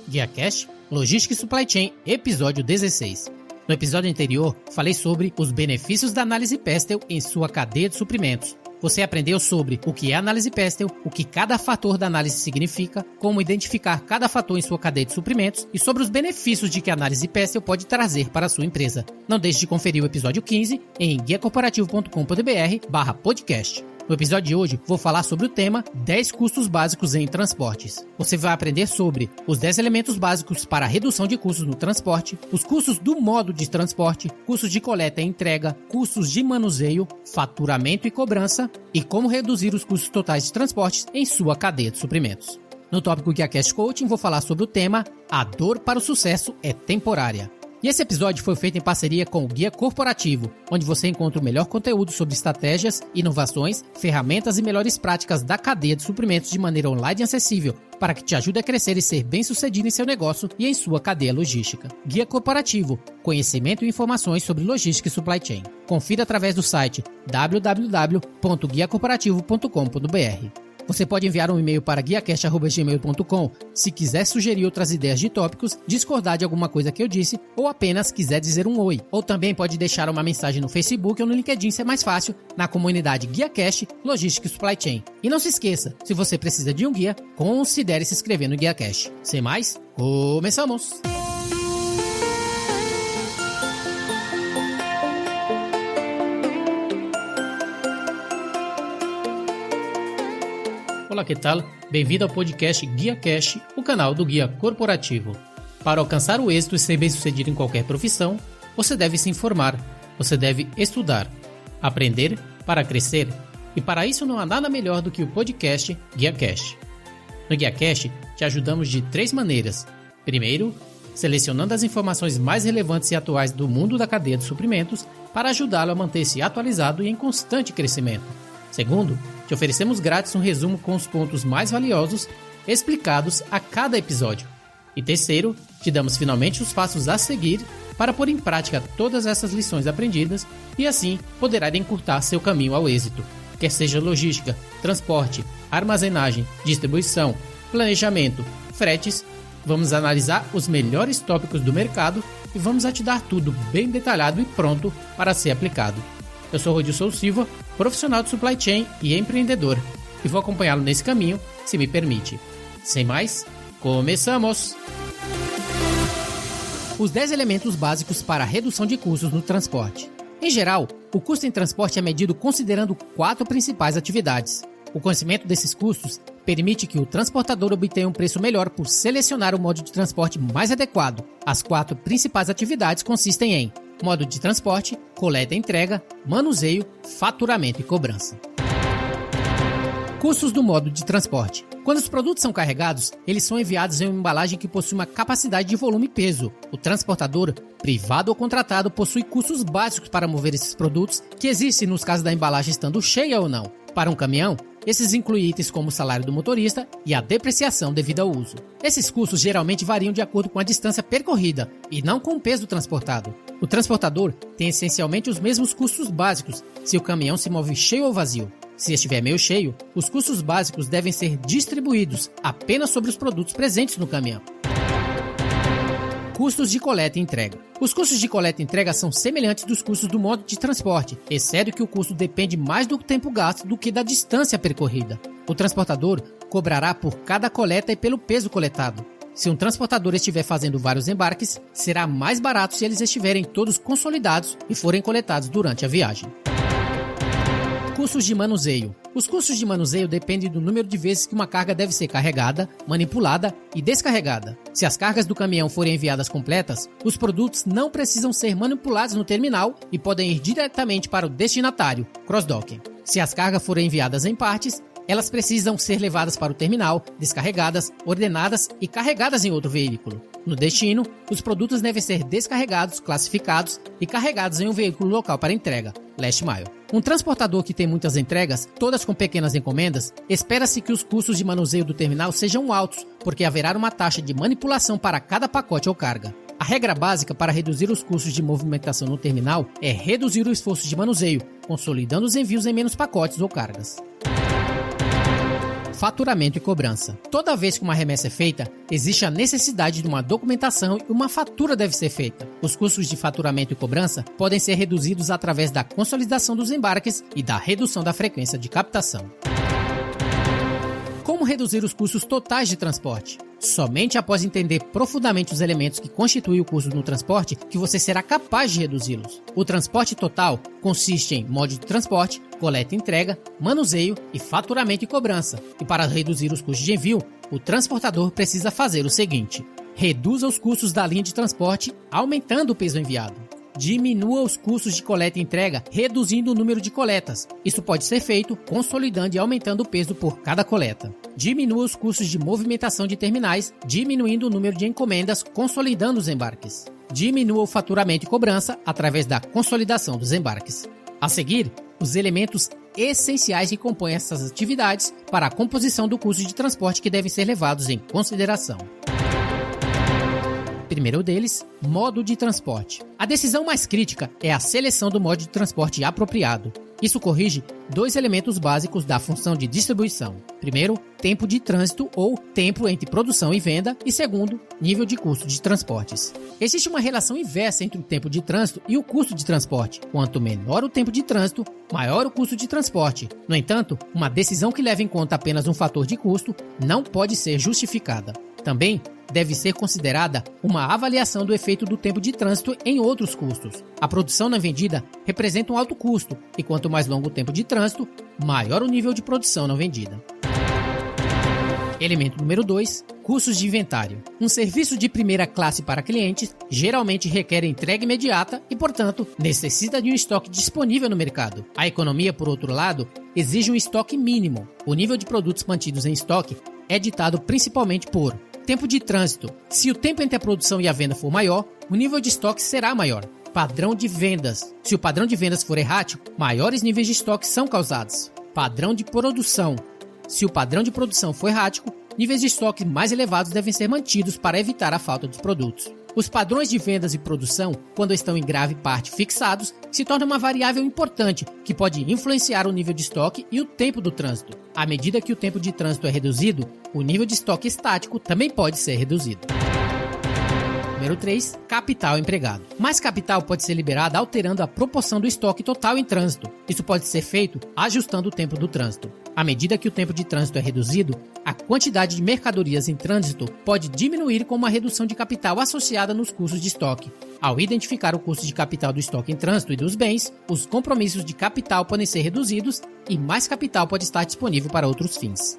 GuiaCast, Logística e Supply Chain, episódio 16. No episódio anterior, falei sobre os benefícios da análise Pestel em sua cadeia de suprimentos. Você aprendeu sobre o que é análise Pestel, o que cada fator da análise significa, como identificar cada fator em sua cadeia de suprimentos e sobre os benefícios de que a análise Pestel pode trazer para a sua empresa. Não deixe de conferir o episódio 15 em guiacorporativo.com.br/podcast. No episódio de hoje, vou falar sobre o tema 10 custos básicos em transportes. Você vai aprender sobre os 10 elementos básicos para a redução de custos no transporte, os custos do modo de transporte, custos de coleta e entrega, custos de manuseio, faturamento e cobrança e como reduzir os custos totais de transportes em sua cadeia de suprimentos. No tópico GuiaCast Coaching, vou falar sobre o tema A dor para o sucesso é temporária. E esse episódio foi feito em parceria com o Guia Corporativo, onde você encontra o melhor conteúdo sobre estratégias, inovações, ferramentas e melhores práticas da cadeia de suprimentos de maneira online e acessível, para que te ajude a crescer e ser bem-sucedido em seu negócio e em sua cadeia logística. Guia Corporativo, conhecimento e informações sobre logística e supply chain. Confira através do site www.guiacorporativo.com.br. Você pode enviar um e-mail para guiacast@gmail.com se quiser sugerir outras ideias de tópicos, discordar de alguma coisa que eu disse ou apenas quiser dizer um oi. Ou também pode deixar uma mensagem no Facebook ou no LinkedIn, se é mais fácil, na comunidade GuiaCast, Logística e Supply Chain. E não se esqueça, se você precisa de um guia, considere se inscrever no GuiaCast. Sem mais, começamos! Olá, que tal? Bem-vindo ao podcast GuiaCast, o canal do Guia Corporativo. Para alcançar o êxito e ser bem-sucedido em qualquer profissão, você deve se informar, você deve estudar, aprender para crescer. E para isso não há nada melhor do que o podcast GuiaCast. No GuiaCast, te ajudamos de 3 maneiras. Primeiro, selecionando as informações mais relevantes e atuais do mundo da cadeia de suprimentos para ajudá-lo a manter-se atualizado e em constante crescimento. Segundo, te oferecemos grátis um resumo com os pontos mais valiosos explicados a cada episódio. E terceiro, te damos finalmente os passos a seguir para pôr em prática todas essas lições aprendidas e assim poderá encurtar seu caminho ao êxito. Quer seja logística, transporte, armazenagem, distribuição, planejamento, fretes, vamos analisar os melhores tópicos do mercado e vamos te dar tudo bem detalhado e pronto para ser aplicado. Eu sou Rodilson Silva, profissional de supply chain e empreendedor, e vou acompanhá-lo nesse caminho, se me permite. Sem mais, começamos! Os 10 elementos básicos para a redução de custos no transporte. Em geral, o custo em transporte é medido considerando 4 principais atividades. O conhecimento desses custos permite que o transportador obtenha um preço melhor por selecionar o modo de transporte mais adequado. As 4 principais atividades consistem em modo de transporte, coleta e entrega, manuseio, faturamento e cobrança. Custos do modo de transporte. Quando os produtos são carregados, eles são enviados em uma embalagem que possui uma capacidade de volume e peso. O transportador, privado ou contratado, possui custos básicos para mover esses produtos, que existem nos casos da embalagem estando cheia ou não. Para um caminhão, esses incluem itens como o salário do motorista e a depreciação devido ao uso. Esses custos geralmente variam de acordo com a distância percorrida e não com o peso transportado. O transportador tem essencialmente os mesmos custos básicos se o caminhão se move cheio ou vazio. Se estiver meio cheio, os custos básicos devem ser distribuídos apenas sobre os produtos presentes no caminhão. Custos de coleta e entrega. Os custos de coleta e entrega são semelhantes dos custos do modo de transporte, exceto que o custo depende mais do tempo gasto do que da distância percorrida. O transportador cobrará por cada coleta e pelo peso coletado. Se um transportador estiver fazendo vários embarques, será mais barato se eles estiverem todos consolidados e forem coletados durante a viagem. Custos de manuseio. Os custos de manuseio dependem do número de vezes que uma carga deve ser carregada, manipulada e descarregada. Se as cargas do caminhão forem enviadas completas, os produtos não precisam ser manipulados no terminal e podem ir diretamente para o destinatário, cross-docking. Se as cargas forem enviadas em partes, elas precisam ser levadas para o terminal, descarregadas, ordenadas e carregadas em outro veículo. No destino, os produtos devem ser descarregados, classificados e carregados em um veículo local para entrega, last mile. Um transportador que tem muitas entregas, todas com pequenas encomendas, espera-se que os custos de manuseio do terminal sejam altos, porque haverá uma taxa de manipulação para cada pacote ou carga. A regra básica para reduzir os custos de movimentação no terminal é reduzir o esforço de manuseio, consolidando os envios em menos pacotes ou cargas. faturamento e cobrança. Toda vez que uma remessa é feita, existe a necessidade de uma documentação e uma fatura deve ser feita. Os custos de faturamento e cobrança podem ser reduzidos através da consolidação dos embarques e da redução da frequência de captação. Como reduzir os custos totais de transporte? Somente após entender profundamente os elementos que constituem o custo no transporte que você será capaz de reduzi-los. O transporte total consiste em modo de transporte, coleta e entrega, manuseio e faturamento e cobrança. E para reduzir os custos de envio, o transportador precisa fazer o seguinte: reduza os custos da linha de transporte, aumentando o peso enviado. Diminua os custos de coleta e entrega, reduzindo o número de coletas. Isso pode ser feito consolidando e aumentando o peso por cada coleta. Diminua os custos de movimentação de terminais, diminuindo o número de encomendas, consolidando os embarques. Diminua o faturamento e cobrança através da consolidação dos embarques. A seguir, os elementos essenciais que compõem essas atividades para a composição do custo de transporte que devem ser levados em consideração. Primeiro deles, modo de transporte. A decisão mais crítica é a seleção do modo de transporte apropriado. Isso corrige dois elementos básicos da função de distribuição. Primeiro, tempo de trânsito ou tempo entre produção e venda, e segundo, nível de custo de transportes. Existe uma relação inversa entre o tempo de trânsito e o custo de transporte. Quanto menor o tempo de trânsito, maior o custo de transporte. No entanto, uma decisão que leva em conta apenas um fator de custo não pode ser justificada. Também deve ser considerada uma avaliação do efeito do tempo de trânsito em outros custos. A produção não vendida representa um alto custo, e quanto mais longo o tempo de trânsito, maior o nível de produção não vendida. Elemento número 2, custos de inventário. Um serviço de primeira classe para clientes geralmente requer entrega imediata e, portanto, necessita de um estoque disponível no mercado. A economia, por outro lado, exige um estoque mínimo. O nível de produtos mantidos em estoque é ditado principalmente por tempo de trânsito. Se o tempo entre a produção e a venda for maior, o nível de estoque será maior. Padrão de vendas. Se o padrão de vendas for errático, maiores níveis de estoque são causados. Padrão de produção. Se o padrão de produção for errático, níveis de estoque mais elevados devem ser mantidos para evitar a falta dos produtos. Os padrões de vendas e produção, quando estão em grave parte fixados, se tornam uma variável importante que pode influenciar o nível de estoque e o tempo do trânsito. À medida que o tempo de trânsito é reduzido, o nível de estoque estático também pode ser reduzido. Número 3, capital empregado. Mais capital pode ser liberado alterando a proporção do estoque total em trânsito. Isso pode ser feito ajustando o tempo do trânsito. À medida que o tempo de trânsito é reduzido, a quantidade de mercadorias em trânsito pode diminuir com uma redução de capital associada nos custos de estoque. Ao identificar o custo de capital do estoque em trânsito e dos bens, os compromissos de capital podem ser reduzidos e mais capital pode estar disponível para outros fins.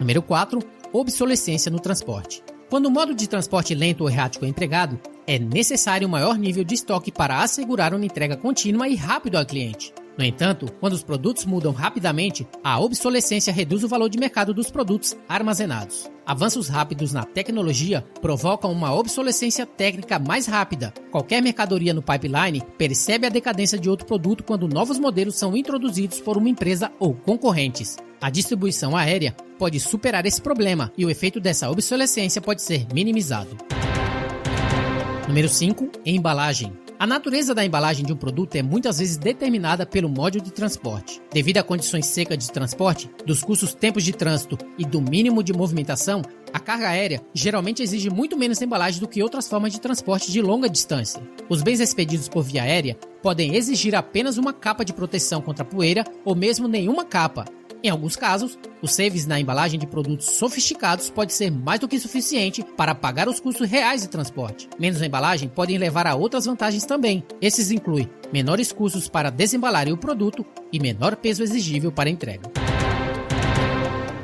Número 4, obsolescência no transporte. Quando o modo de transporte lento ou errático é empregado, é necessário um maior nível de estoque para assegurar uma entrega contínua e rápida ao cliente. No entanto, quando os produtos mudam rapidamente, a obsolescência reduz o valor de mercado dos produtos armazenados. Avanços rápidos na tecnologia provocam uma obsolescência técnica mais rápida. Qualquer mercadoria no pipeline percebe a decadência de outro produto quando novos modelos são introduzidos por uma empresa ou concorrentes. A distribuição aérea pode superar esse problema e o efeito dessa obsolescência pode ser minimizado. Número 5. Embalagem. A natureza da embalagem de um produto é muitas vezes determinada pelo modo de transporte. Devido a condições secas de transporte, dos custos tempos de trânsito e do mínimo de movimentação, a carga aérea geralmente exige muito menos embalagem do que outras formas de transporte de longa distância. Os bens expedidos por via aérea podem exigir apenas uma capa de proteção contra poeira ou mesmo nenhuma capa. Em alguns casos, o serviço na embalagem de produtos sofisticados pode ser mais do que suficiente para pagar os custos reais de transporte. Menos embalagem podem levar a outras vantagens também. Esses incluem menores custos para desembalarem o produto e menor peso exigível para entrega.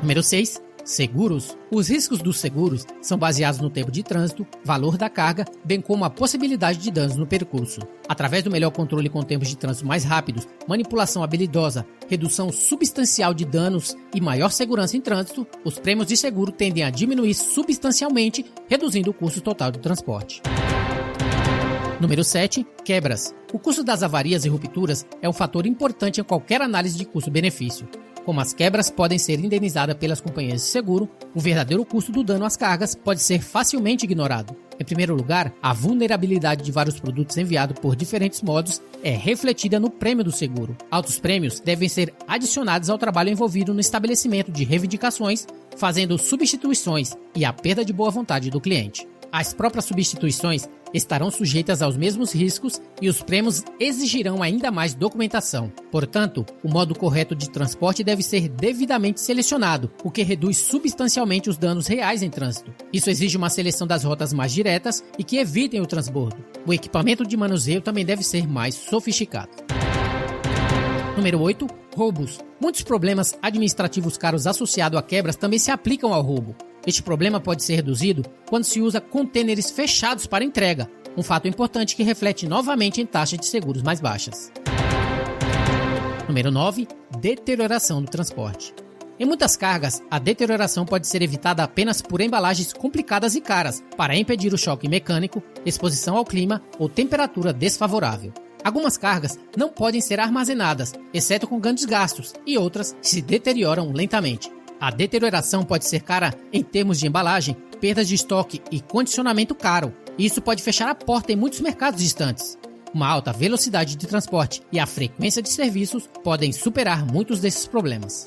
Número 6. Seguros. Os riscos dos seguros são baseados no tempo de trânsito, valor da carga, bem como a possibilidade de danos no percurso. Através do melhor controle com tempos de trânsito mais rápidos, manipulação habilidosa, redução substancial de danos e maior segurança em trânsito, os prêmios de seguro tendem a diminuir substancialmente, reduzindo o custo total do transporte. Número 7. Quebras. O custo das avarias e rupturas é um fator importante em qualquer análise de custo-benefício. Como as quebras podem ser indenizadas pelas companhias de seguro, o verdadeiro custo do dano às cargas pode ser facilmente ignorado. Em primeiro lugar, a vulnerabilidade de vários produtos enviados por diferentes modos é refletida no prêmio do seguro. Altos prêmios devem ser adicionados ao trabalho envolvido no estabelecimento de reivindicações, fazendo substituições e a perda de boa vontade do cliente. As próprias substituições estarão sujeitas aos mesmos riscos e os prêmios exigirão ainda mais documentação. Portanto, o modo correto de transporte deve ser devidamente selecionado, o que reduz substancialmente os danos reais em trânsito. Isso exige uma seleção das rotas mais diretas e que evitem o transbordo. O equipamento de manuseio também deve ser mais sofisticado. Número 8. Roubos. Muitos problemas administrativos caros associados a quebras também se aplicam ao roubo. Este problema pode ser reduzido quando se usa contêineres fechados para entrega, um fato importante que reflete novamente em taxas de seguros mais baixas. Número 9. Deterioração do transporte. Em muitas cargas, a deterioração pode ser evitada apenas por embalagens complicadas e caras, para impedir o choque mecânico, exposição ao clima ou temperatura desfavorável. Algumas cargas não podem ser armazenadas, exceto com grandes gastos, e outras se deterioram lentamente. A deterioração pode ser cara em termos de embalagem, perdas de estoque e condicionamento caro. Isso pode fechar a porta em muitos mercados distantes. Uma alta velocidade de transporte e a frequência de serviços podem superar muitos desses problemas.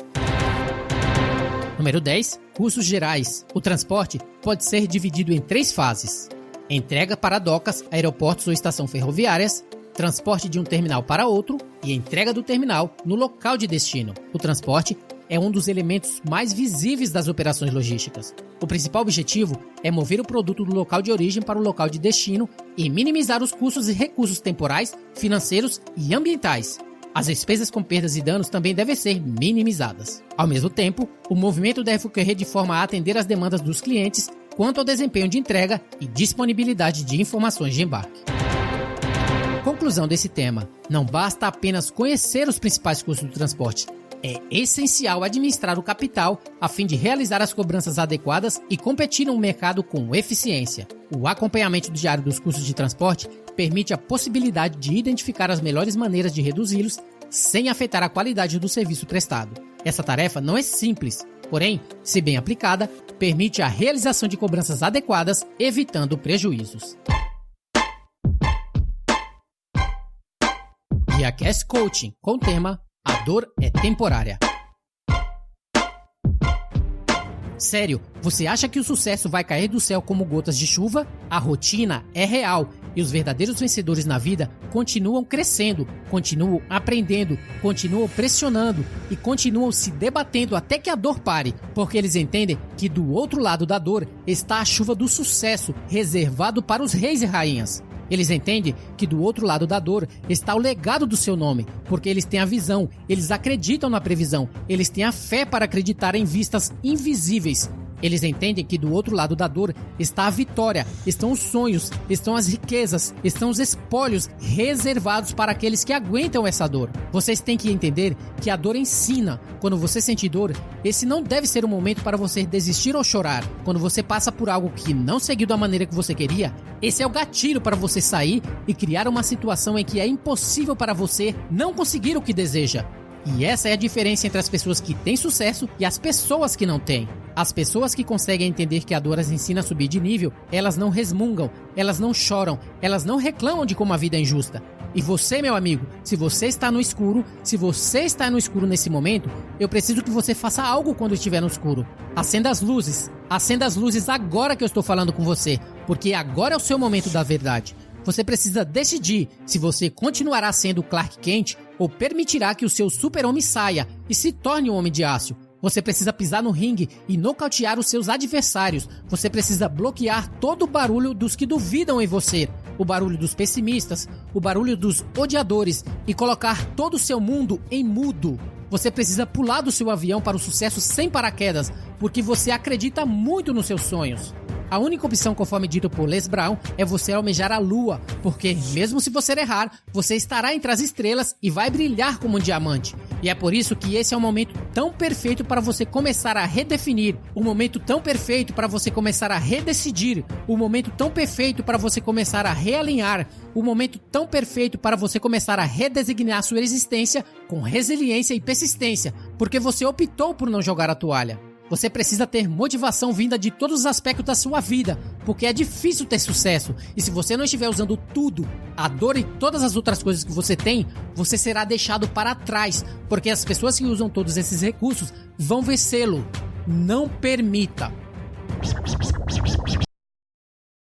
Número 10. Custos gerais. O transporte pode ser dividido em 3 fases: entrega para docas, aeroportos ou estações ferroviárias, transporte de um terminal para outro e entrega do terminal no local de destino. O transporte é um dos elementos mais visíveis das operações logísticas. O principal objetivo é mover o produto do local de origem para o local de destino e minimizar os custos e recursos temporais, financeiros e ambientais. As despesas com perdas e danos também devem ser minimizadas. Ao mesmo tempo, o movimento deve ocorrer de forma a atender às demandas dos clientes quanto ao desempenho de entrega e disponibilidade de informações de embarque. Conclusão desse tema: não basta apenas conhecer os principais custos do transporte. É essencial administrar o capital a fim de realizar as cobranças adequadas e competir no mercado com eficiência. O acompanhamento diário dos custos de transporte permite a possibilidade de identificar as melhores maneiras de reduzi-los sem afetar a qualidade do serviço prestado. Essa tarefa não é simples, porém, se bem aplicada, permite a realização de cobranças adequadas, evitando prejuízos. GuiaCast Coaching, com o tema A dor é temporária. Sério, você acha que o sucesso vai cair do céu como gotas de chuva? A rotina é real e os verdadeiros vencedores na vida continuam crescendo, continuam aprendendo, continuam pressionando e continuam se debatendo até que a dor pare, porque eles entendem que do outro lado da dor está a chuva do sucesso reservado para os reis e rainhas. Eles entendem que do outro lado da dor está o legado do seu nome, porque eles têm a visão, eles acreditam na previsão, eles têm a fé para acreditar em vistas invisíveis. Eles entendem que do outro lado da dor está a vitória, estão os sonhos, estão as riquezas, estão os espólios reservados para aqueles que aguentam essa dor. Vocês têm que entender que a dor ensina. Quando você sente dor, esse não deve ser o momento para você desistir ou chorar. Quando você passa por algo que não seguiu da maneira que você queria, esse é o gatilho para você sair e criar uma situação em que é impossível para você não conseguir o que deseja. E essa é a diferença entre as pessoas que têm sucesso e as pessoas que não têm. As pessoas que conseguem entender que a dor as ensina a subir de nível, elas não resmungam, elas não choram, elas não reclamam de como a vida é injusta. E você, meu amigo, se você está no escuro nesse momento, eu preciso que você faça algo quando estiver no escuro. Acenda as luzes agora que eu estou falando com você, porque agora é o seu momento da verdade. Você precisa decidir se você continuará sendo Clark Kent ou permitirá que o seu super-homem saia e se torne um homem de aço. Você precisa pisar no ringue e nocautear os seus adversários. Você precisa bloquear todo o barulho dos que duvidam em você, o barulho dos pessimistas, o barulho dos odiadores e colocar todo o seu mundo em mudo. Você precisa pular do seu avião para o sucesso sem paraquedas, porque você acredita muito nos seus sonhos. A única opção, conforme dito por Les Brown, é você almejar a lua, porque mesmo se você errar, você estará entre as estrelas e vai brilhar como um diamante. E é por isso que esse é um momento tão perfeito para você começar a redefinir, um momento tão perfeito para você começar a redecidir, um momento tão perfeito para você começar a realinhar, um momento tão perfeito para você começar a redesignar sua existência com resiliência e persistência, porque você optou por não jogar a toalha. Você precisa ter motivação vinda de todos os aspectos da sua vida, porque é difícil ter sucesso. E se você não estiver usando tudo, a dor e todas as outras coisas que você tem, você será deixado para trás, porque as pessoas que usam todos esses recursos vão vencê-lo. Não permita.